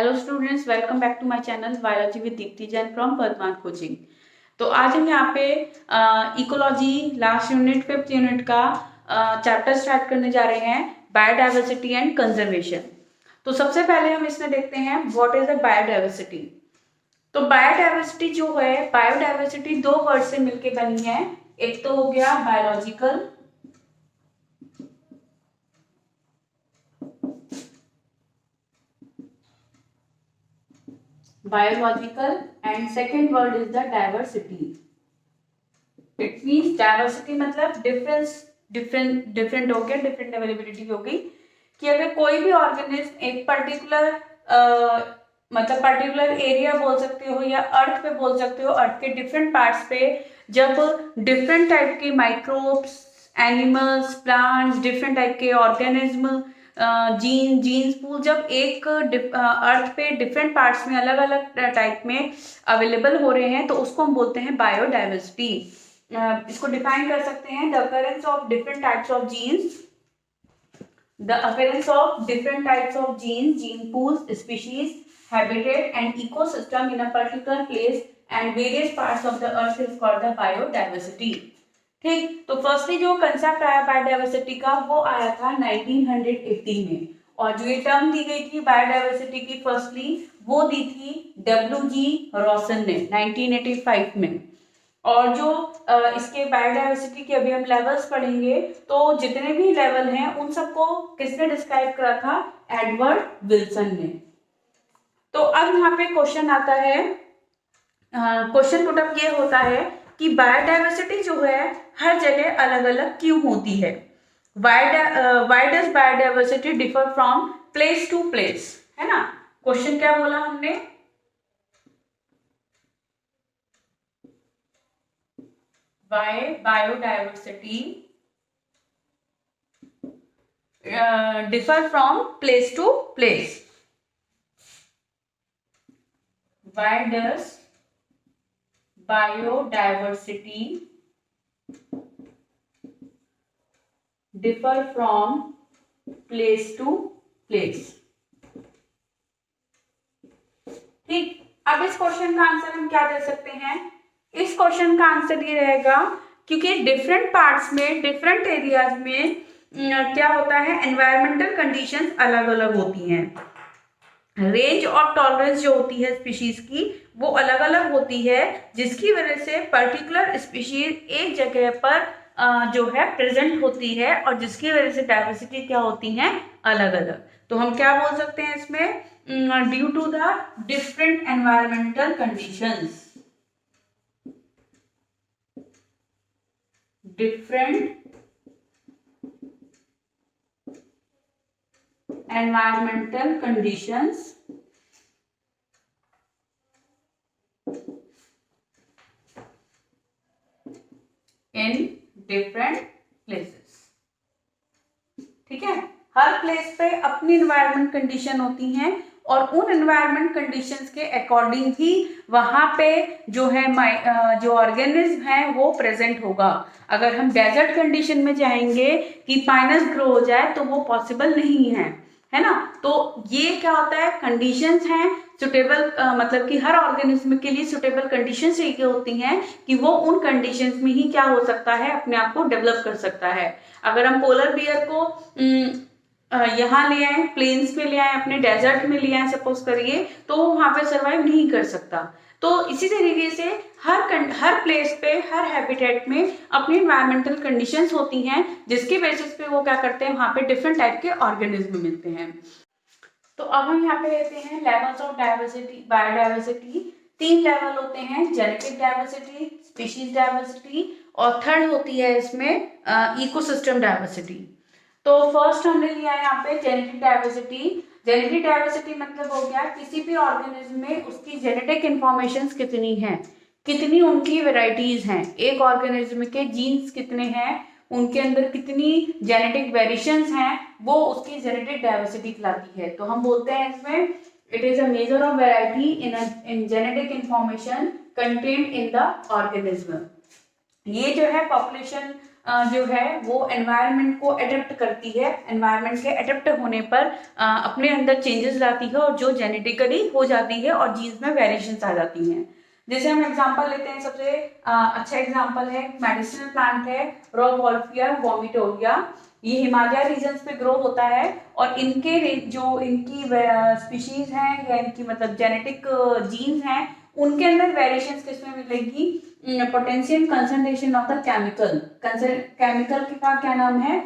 Hello students, welcome back to my channel biology with Deepti Jain from Padman coaching. तो आज हम यहाँ पे ecology last unit 5th unit का चैप्टर स्टार्ट करने जा रहे हैं, बायोडाइवर्सिटी एंड कंजर्वेशन। तो सबसे पहले हम इसमें देखते हैं व्हाट इज द बायोडाइवर्सिटी। तो बायोडाइवर्सिटी जो है, बायोडाइवर्सिटी दो वर्ड से मिलकर बनी है। एक तो हो गया biological, biological, and second word is the diversity. It means diversity मतलब different हो गया, different अवेलेबिलिटी हो गई कि अगर कोई भी ऑर्गेनिज्म एक पर्टिकुलर मतलब पर्टिकुलर एरिया बोल सकते हो या अर्थ पे बोल सकते हो, अर्थ के डिफरेंट पार्ट्स पे जब डिफरेंट टाइप के microbes, animals, plants, different type के ऑर्गेनिज्म, जीन्स पूल जब एक अर्थ पे डिफरेंट पार्ट्स में अलग अलग टाइप में अवेलेबल हो रहे हैं तो उसको हम बोलते हैं बायोडाइवर्सिटी। इसको डिफाइन कर सकते हैं, the occurrence of different types of genes, the appearance of different types of genes, gene pools, species, habitat and ecosystem in a particular place and various parts of the earth is called the biodiversity। ठीक, तो firstly जो concept आया biodiversity का वो आया था 1980 में, और जो ये टर्म दी गई थी बायोडाइवर्सिटी की फर्स्टली वो दी थी WG रॉसन ने 1985 में। और जो इसके बायोडाइवर्सिटी के अभी हम लेवल्स पढ़ेंगे, तो जितने भी लेवल हैं उन सबको किसने डिस्क्राइब करा था? एडवर्ड विल्सन ने। तो अब यहाँ पे क्वेश्चन आता है, क्वेश्चन पुटअप ये होता है कि बायोडाइवर्सिटी जो है हर जगह अलग अलग क्यों होती है? Why does biodiversity differ from place to place, है ना। क्वेश्चन क्या बोला हमने? Why biodiversity differ from place to place? Why does biodiversity differ from place to place? ठीक, अब इस क्वेश्चन का आंसर हम क्या दे सकते हैं? इस क्वेश्चन का आंसर ये रहेगा क्योंकि डिफरेंट पार्ट्स में, डिफरेंट एरियाज में क्या होता है, एनवायरमेंटल कंडीशंस अलग अलग होती हैं। रेंज ऑफ टॉलरेंस जो होती है स्पीशीज की वो अलग अलग होती है, जिसकी वजह से पर्टिकुलर स्पीशीज एक जगह पर जो है प्रेजेंट होती है और जिसकी वजह से डाइवर्सिटी क्या होती है, अलग अलग। तो हम क्या बोल सकते हैं इसमें? Due to the different environmental conditions, different environmental conditions in different places। ठीक है, हर प्लेस पे अपनी एनवायरमेंट कंडीशन होती हैं और उन एनवायरमेंट कंडीशंस के अकॉर्डिंग ही वहां पे जो है जो ऑर्गेनिज्म है वो प्रेजेंट होगा। अगर हम डेजर्ट कंडीशन में जाएंगे कि पाइनस ग्रो हो जाए तो वो पॉसिबल नहीं है ना। तो ये क्या होता है, कंडीशंस हैं सुटेबल, मतलब कि हर ऑर्गेनिज्म के लिए सुटेबल कंडीशंस चाहिए होती हैं कि वो उन कंडीशंस में ही क्या हो सकता है, अपने आप को डेवलप कर सकता है। अगर हम पोलर बियर को यहाँ ले आए, प्लेन्स पे ले आए, अपने डेजर्ट में ले आए सपोज करिए, तो वो वहां पे सरवाइव नहीं कर सकता। तो इसी तरीके से हर प्लेस पे, हर हैबिटेट में अपनी एनवायरमेंटल कंडीशंस होती हैं, जिसके बेसिस पे वो क्या करते हैं, वहां पे डिफरेंट टाइप के ऑर्गेनिज्म मिलते हैं। तो अब हम यहाँ पे लेते हैं levels of diversity, biodiversity. 3 level होते हैं, जेनेटिक डाइवर्सिटी, स्पीशीज डाइवर्सिटी और थर्ड होती है इसमें इकोसिस्टम डाइवर्सिटी। तो फर्स्ट हमने लिया है यहाँ पे जेनेटिक डाइवर्सिटी। जेनेटिक डाइवर्सिटी मतलब हो गया किसी भी ऑर्गेनिज्म में उसकी जेनेटिक इंफॉर्मेशन कितनी है, कितनी उनकी वेराइटीज हैं, एक ऑर्गेनिज्म के जीन्स कितने हैं, उनके अंदर कितनी जेनेटिक वेरिएशंस हैं, वो उसकी जेनेटिक डाइवर्सिटी कहलाती है। तो हम बोलते हैं इसमें it is a measure of variety in genetic information contained in the organism. ये जो है पॉपुलेशन जो है वो एनवायरनमेंट को अडेप्ट करती है, एनवायरनमेंट के अडेप्ट होने पर अपने अंदर चेंजेस लाती है और जो जेनेटिकली हो जाती है और जीन्स में वेरिएशंस आ जाती हैं। जैसे हम एग्जांपल लेते हैं, सबसे अच्छा एग्जांपल है मेडिसिनल प्लांट है रॉवोल्फिया वोमिटोरिया। ये हिमालय रीजन्स पे ग्रो होता है और इनके जो इनकी स्पीशीज हैं या इनकी मतलब जेनेटिक जीन्स हैं उनके अंदर वेरिएशंस किसमें मिलेगी, potential concentration of the chemical, chemical का क्या नाम है,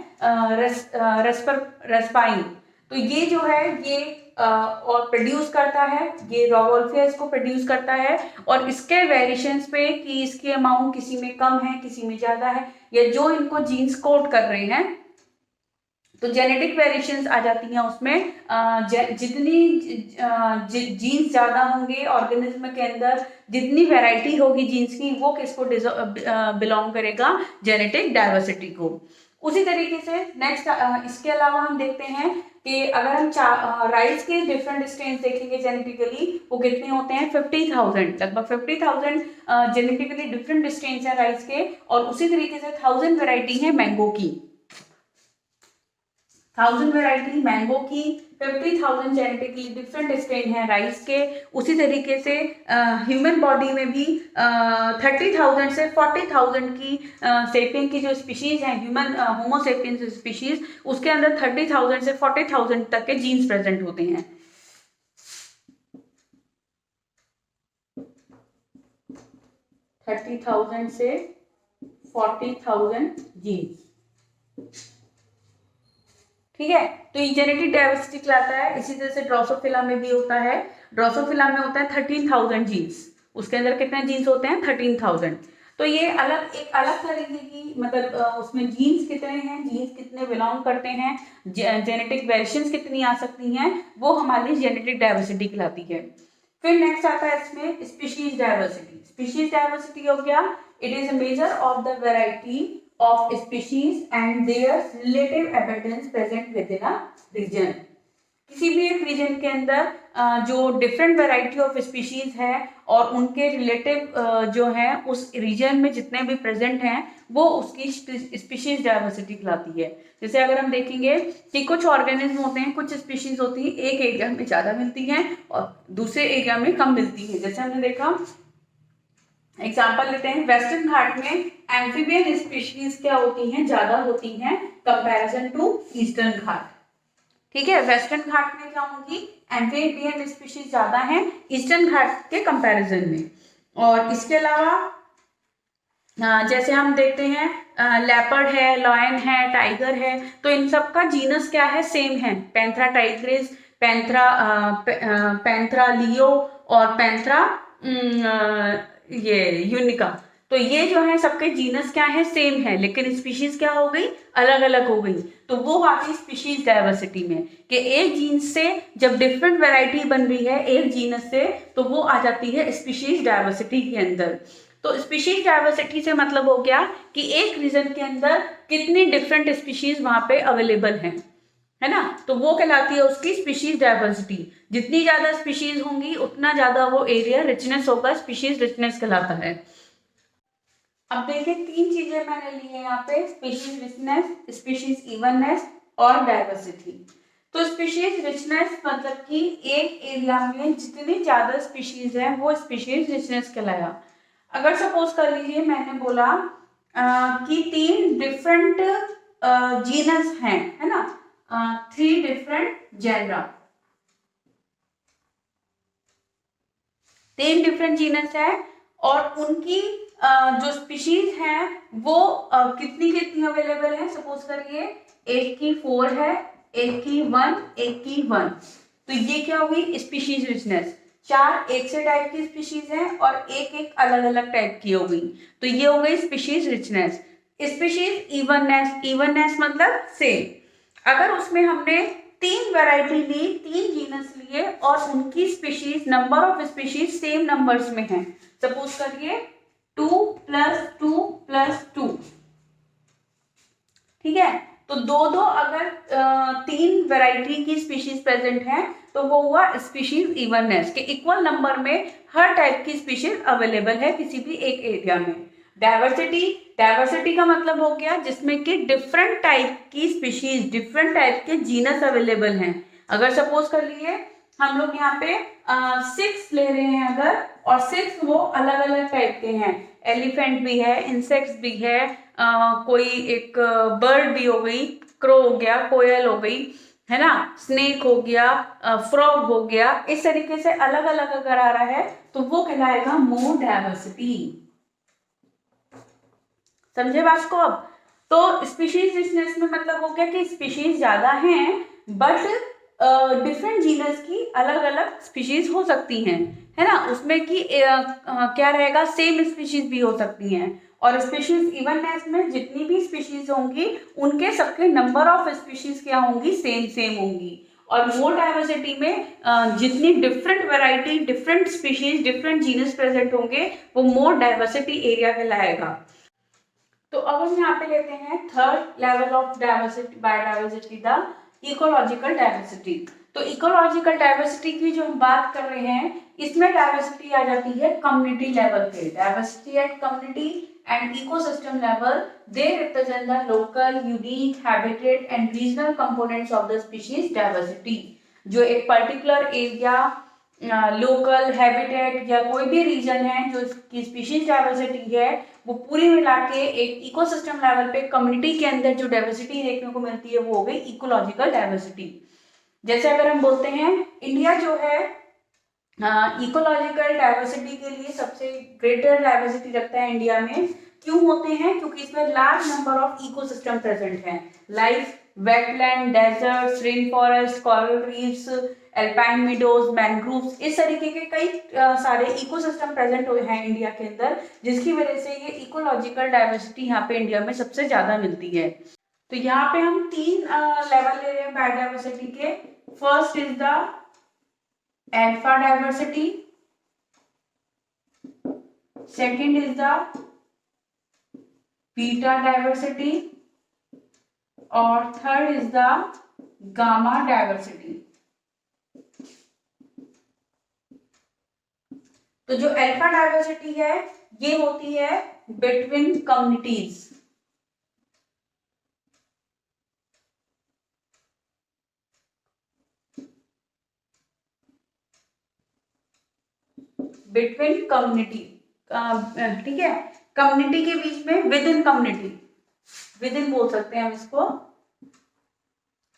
रेस्पाइन। तो ये जो है ये और प्रोड्यूस करता है, ये रॉवोल्फिया इसको प्रोड्यूस करता है और इसके वेरिएशंस पे कि इसकी अमाउंट किसी में कम है किसी में ज्यादा है या जो इनको जीन्स कोड कर रहे हैं तो जेनेटिक वेरिएशंस आ जाती हैं उसमें। जितनी जीन्स ज़्यादा होंगे ऑर्गेनिज्म के अंदर, जितनी वैरायटी होगी जीन्स की वो किसको बिलोंग करेगा, जेनेटिक डाइवर्सिटी को। उसी तरीके से नेक्स्ट इसके अलावा हम देखते हैं कि अगर हम राइस के डिफरेंट स्ट्रेन देखेंगे जेनेटिकली वो कितने होते हैं, 50,000, लगभग 50,000 जेनेटिकली डिफरेंट स्ट्रेन हैं राइस के। और उसी तरीके से 1000 वैरायटी है मैंगो की, 1000 वैरायटी मैंगो की, 50,000 जेनेटिकली डिफरेंट स्ट्रेन है राइस के। उसी तरीके से ह्यूमन बॉडी में भी 30,000 से 40,000 की सेपियन की जो स्पीशीज हैं, ह्यूमन होमोसेपियंस स्पीशीज, उसके अंदर 30,000 से 40,000 तक के जीन्स प्रेजेंट होते हैं। 30,000 से 40,000 जीन्स, ठीक है। तो ये जेनेटिक डाइवर्सिटी कहलाता है। इसी तरह से ड्रोसोफिला में भी होता है, ड्रोसोफिला में होता है 13,000 जीन्स, उसके अंदर कितने जीन्स होते हैं, 13,000। तो ये एक अलग तरीके की मतलब उसमें जीन्स कितने हैं, जीन्स कितने बिलोंग करते हैं, जेनेटिक वेरिएशंस कितनी आ सकती हैं, वो हमारी जेनेटिक डाइवर्सिटी कहलाती है। फिर नेक्स्ट आता है इसमें स्पीशीज डाइवर्सिटी। स्पीशीज डाइवर्सिटी हो गया, it is a measure of the variety of species and their relative abundance present within a region। किसी भी एक रीजन के अंदर जो डिफरेंट वैरायटी ऑफ स्पीशीज है और उनके रिलेटिव जो है उस रीजन में जितने भी प्रेजेंट हैं वो उसकी स्पीशीज डाइवर्सिटी कहलाती है। जैसे अगर हम देखेंगे कि कुछ ऑर्गेनिज्म होते हैं, कुछ स्पीशीज होती हैं एक एरिया में ज़्यादा मिलती हैं और दूसरे एरिया में कम मिलती हैं। जैसे हमने देखा एग्जाम्पल लेते हैं, वेस्टर्न घाट में एम्फीबियन स्पीशीज क्या होती हैं, ज्यादा होती हैं कंपैरिजन टू ईस्टर्न घाट। ठीक है, वेस्टर्न घाट में क्या होंगी, एम्फीबियन स्पीशीज ज्यादा हैं ईस्टर्न घाट के कंपैरिजन में। और इसके अलावा जैसे हम देखते हैं लेपर्ड है, लॉयन है, टाइगर है, तो इन सब का जीनस क्या है, सेम है, पैंथरा टाइग्रिस, पैंथरा लियो और पैंथरा ये यूनिका। तो ये जो है सबके जीनस क्या है, सेम है, लेकिन स्पीशीज क्या हो गई, अलग अलग हो गई। तो वो आती स्पीशीज डाइवर्सिटी में कि एक जीन्स से जब डिफरेंट वैरायटी बन रही है एक जीनस से तो वो आ जाती है स्पीशीज डाइवर्सिटी के अंदर। तो स्पीशीज डाइवर्सिटी से मतलब हो गया कि एक रीजन के अंदर कितनी डिफरेंट स्पीशीज वहां पे अवेलेबल हैं, है ना, तो वो कहलाती है उसकी स्पीशीज डाइवर्सिटी। जितनी ज्यादा स्पीशीज होंगी उतना ज्यादा वो एरिया रिचनेस होगा, स्पीशीज रिचनेस कहलाता है। अब देखिए तीन चीजें मैंने ली है यहाँ पे, स्पीशीज रिचनेस, स्पीशीज इवननेस और डाइवर्सिटी। तो स्पीशीज रिचनेस मतलब कि एक एरिया में जितनी ज्यादा स्पीशीज है वो स्पीशीज रिचनेस कहलाया। अगर सपोज कर लीजिए मैंने बोला कि 3 डिफरेंट जीनस हैं, है ना, 3 डिफरेंट जेनरा, 3 डिफरेंट जीनस है और उनकी जो स्पीशीज हैं वो कितनी कितनी अवेलेबल है। सपोज करिए एक की 4 है, एक की 1, एक की 1, तो ये क्या हुई स्पीशीज रिचनेस। 4 एक से टाइप की स्पीशीज है और एक एक अलग अलग टाइप की हो गई, तो ये हो गई species richness. Species evenness, evenness मतलब सेम। अगर उसमें हमने 3 वैरायटी ली, 3 जीनस लिए और उनकी species, number of species same numbers में है, सपोज करिए 2 + 2 + 2, ठीक है, तो दो अगर 3 वैरायटी की स्पीशीज प्रेजेंट है तो वो हुआ स्पीशीज इवननेस के इक्वल नंबर में हर टाइप की स्पीशीज अवेलेबल है किसी भी एक एरिया में। डाइवर्सिटी डाइवर्सिटी का मतलब हो गया जिसमें कि डिफरेंट टाइप की स्पीशीज, डिफरेंट टाइप के जीनस अवेलेबल हैं। अगर सपोज कर लिए हम लोग यहाँ पे 6 ले रहे हैं अगर, और 6 वो अलग अलग टाइप के हैं, एलिफेंट भी है, इंसेक्ट्स भी है, कोई एक बर्ड भी हो गई, क्रो हो गया, कोयल हो गई, है ना, स्नेक हो गया, फ्रॉग हो गया, इस तरीके से अलग अलग अगर आ रहा है तो वो कहलाएगा मोर डाइवर्सिटी। समझे बात को? अब तो स्पीशीज रिचनेस में मतलब हो गया कि स्पीशीज ज्यादा हैं बट डिफरेंट जीनस की अलग अलग स्पीशीज हो सकती हैं, है ना, उसमें कि क्या रहेगा, सेम स्पीशीज भी हो सकती हैं। और स्पीशीज इवननेस में जितनी भी स्पीशीज होंगी उनके सबके नंबर ऑफ स्पीशीज क्या होंगी, सेम सेम होंगी। और मोर डाइवर्सिटी में जितनी different variety, different species, different genus present होंगे वो मोर डाइवर्सिटी एरिया कहलाएगा। तो अब हम यहाँ पे लेते हैं third level of diversity, biodiversity, the ecological diversity. तो इकोलॉजिकल डाइवर्सिटी की जो हम बात कर रहे हैं इसमें डाइवर्सिटी आ जाती है कम्युनिटी लेवल पे। Diversity eight community and ecosystem level, they represent the local, unique, habitat and regional components of the species diversity. जो एक पर्टिकुलर एरिया, लोकल, हैबिटेट या कोई भी रीजन है जो इसकी स्पीशीज डाइवर्सिटी है वो पूरी मिला के एक इकोसिस्टम लेवल पे कम्युनिटी के अंदर जो डाइवर्सिटी देखने को मिलती है वो हो गई इकोलॉजिकल डाइवर्सिटी। जैसे अगर हम बोलते हैं इंडिया जो है इकोलॉजिकल डाइवर्सिटी के लिए सबसे ग्रेटर डाइवर्सिटी रखता है इंडिया में। क्यों होते हैं? क्योंकि इसमें large number of ecosystem present हैं, like wetland, deserts, rain forest, coral reefs, alpine meadows, mangroves, इस तरीके के कई सारे इकोसिस्टम प्रेजेंट हुए हैं इंडिया के अंदर, जिसकी वजह से ये इकोलॉजिकल डाइवर्सिटी यहाँ पे इंडिया में सबसे ज्यादा मिलती है। तो यहाँ पे हम 3 लेवल ले रहे हैं बायोडाइवर्सिटी के। First is the alpha diversity, second is the beta diversity और third is the gamma diversity. तो जो अल्फा डाइवर्सिटी है ये होती है बिटवीन कम्युनिटीज, बिटवीन कम्युनिटी, ठीक है, कम्युनिटी के बीच में, with in community, with in बोल सकते हैं हम इसको,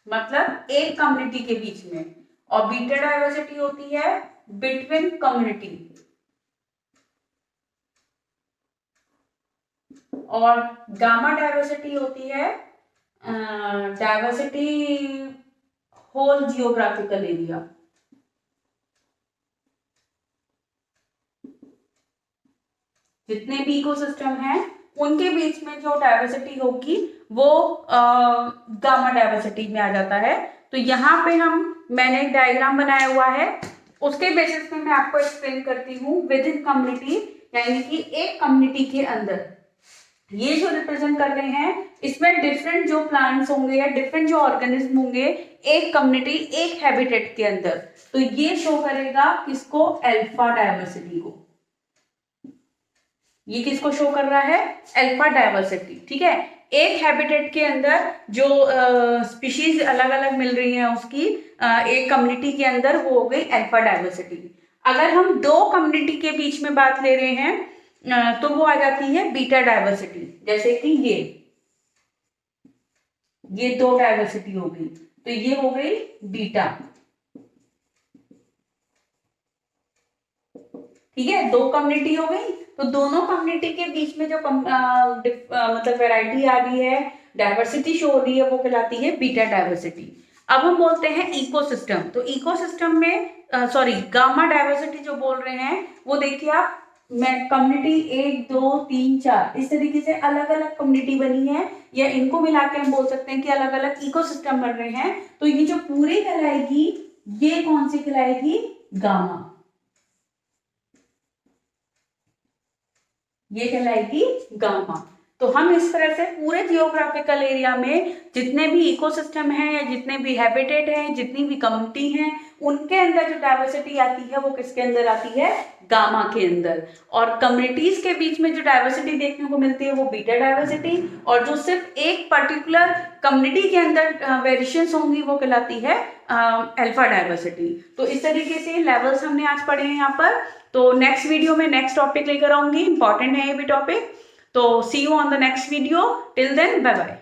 मतलब एक कम्युनिटी के बीच में। और बीटा डाइवर्सिटी होती है बिटवीन कम्युनिटी, और गामा डाइवर्सिटी होती है डाइवर्सिटी होल जियोग्राफिकल एरिया। जितने भी इकोसिस्टम हैं उनके बीच में जो डाइवर्सिटी होगी वो गामा डाइवर्सिटी में आ जाता है। तो यहाँ पे मैंने एक डायग्राम बनाया हुआ है, उसके बेसिस पे मैं आपको एक्सप्लेन करती हूँ। विद इन कम्युनिटी यानी कि एक कम्युनिटी के अंदर ये जो रिप्रेजेंट कर रहे हैं इसमें डिफरेंट जो प्लांट्स होंगे या डिफरेंट जो ऑर्गेनिज्म होंगे एक कम्युनिटी, एक हैबिटेट के अंदर, तो ये शो करेगा किसको? अल्फा डाइवर्सिटी को। ये किसको शो कर रहा है? अल्फा डाइवर्सिटी, ठीक है। एक हैबिटेट के अंदर जो स्पीशीज अलग अलग मिल रही हैं उसकी एक कम्युनिटी के अंदर, वो हो गई अल्फा डाइवर्सिटी। अगर हम दो कम्युनिटी के बीच में बात ले रहे हैं तो वो आ जाती है बीटा डाइवर्सिटी। जैसे कि ये दो डाइवर्सिटी हो गई तो ये हो गई बीटा, ठीक है। दो कम्युनिटी हो गई तो दोनों कम्युनिटी के बीच में जो मतलब वैरायटी आ रही है, डाइवर्सिटी शो हो रही है, वो कहलाती है बीटा डाइवर्सिटी। अब हम बोलते हैं इकोसिस्टम। तो इकोसिस्टम में गामा डाइवर्सिटी जो बोल रहे हैं वो देखिए आप, मैं कम्युनिटी 1 2 3 4 इस तरीके से अलग अलग कम्युनिटी बनी है, या इनको मिला के हम बोल सकते हैं कि अलग अलग इकोसिस्टम बन रहे हैं। तो ये जो पूरी कहलाएगी, ये कौन सी कहलाएगी? गामा। ये कहलाएगी गामा। तो हम इस तरह से पूरे जियोग्राफिकल एरिया में जितने भी इकोसिस्टम हैं या जितने भी हैबिटेट हैं, जितनी भी कम्युनिटी हैं, उनके अंदर जो डाइवर्सिटी आती है वो किसके अंदर आती है, गामा के अंदर। और कम्युनिटीज के बीच में जो डाइवर्सिटी देखने को मिलती है वो बीटा डाइवर्सिटी, और जो सिर्फ एक पर्टिकुलर कम्युनिटी के अंदर वेरिएशंस होंगी वो कहलाती है अल्फा डाइवर्सिटी। तो इस तरीके से लेवल्स हमने आज पढ़े हैं यहाँ पर। तो नेक्स्ट वीडियो में नेक्स्ट टॉपिक लेकर आऊंगी, इंपॉर्टेंट है ये भी टॉपिक। तो see you on the next video, till then bye bye.